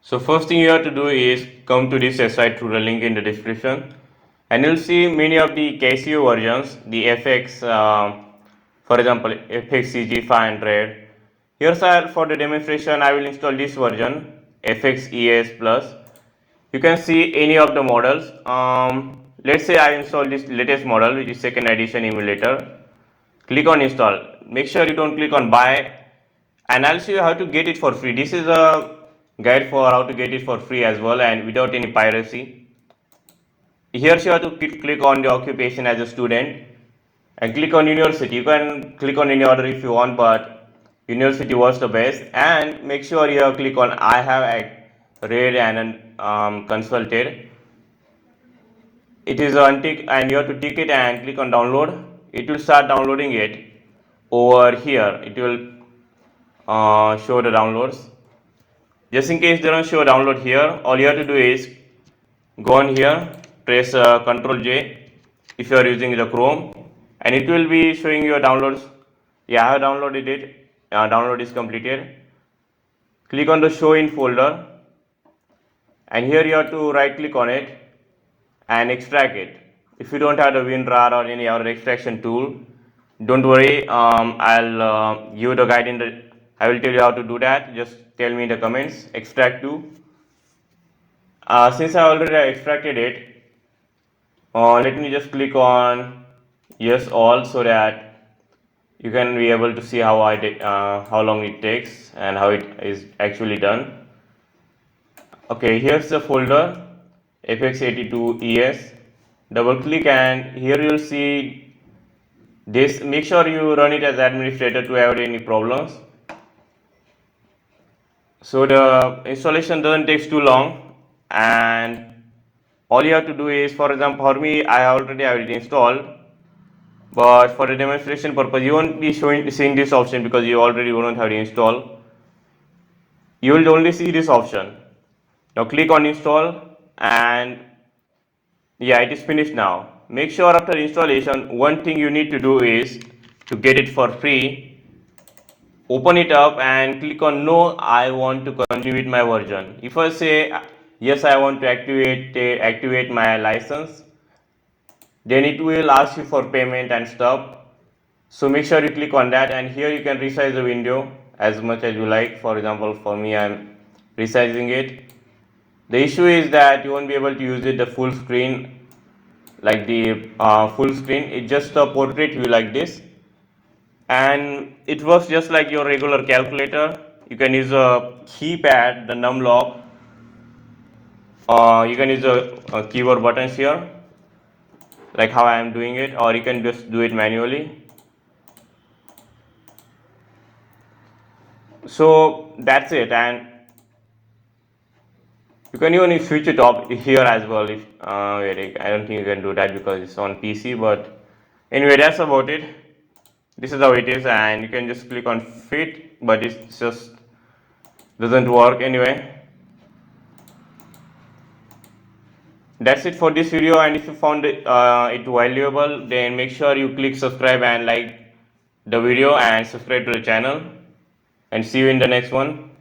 So first thing you have to do is come to this website through the link in the description, and you'll see many of the Casio versions, the FX, for example, FX-CG500. Here, sir, for the demonstration, I will install this version, fx-ES Plus. You can see any of the models. Let's say I install this latest model, which is second edition emulator. Click on install. Make sure you don't click on buy, and I'll show you how to get it for free. This is a guide for how to get it for free as well and without any piracy. Here you have to click on the occupation as a student and click on university. You can click on any order if you want, but university was the best. And make sure you have click on I have read and consulted. It is untick, and you have to tick it and click on download. It will start downloading it over here. It will show the downloads. Just in case they don't show download here, all you have to do is go on here, press Ctrl J if you are using the Chrome, and it will be showing your downloads. Yeah, I have downloaded it. Download is completed. Click on the show in folder, and here you have to right click on it and extract it. If you don't have the WinRAR or any other extraction tool, don't worry. I'll give you the guide in the. I will tell you how to do that. Just tell me in the comments. Extract to. Since I already extracted it, let me just click on yes all so that you can be able to see how how long it takes and how it is actually done. Okay, here's the folder fx-82ES. Double click and here you'll see this. Make sure you run it as administrator to avoid any problems. So the installation doesn't take too long, and all you have to do is, for example, for me, I already have it installed, but for the demonstration purpose, you won't be seeing this option because you already won't have it installed. You will only see this option. Now click on install, and yeah, it is finished now. Make sure after installation, one thing you need to do is to get it for free. Open it up and click on no, I want to continue with my version. If I say yes, I want to activate my license, then it will ask you for payment and stuff. So make sure you click on that, and here you can resize the window as much as you like. For example, for me, I'm resizing it. The issue is that you won't be able to use it the full screen, like the full screen. It's just a portrait view like this, and it works just like your regular calculator. You can use a keypad, the num lock. You can use a keyboard buttons here, like how I am doing it, or you can just do it manually. So that's it, and you can even switch it off here as well. If I don't think you can do that because it's on PC, but anyway, that's about it. This is how it is, and you can just click on fit, but it just doesn't work anyway. That's it for this video, and if you found it valuable, then make sure you click subscribe and like the video and subscribe to the channel, and see you in the next one.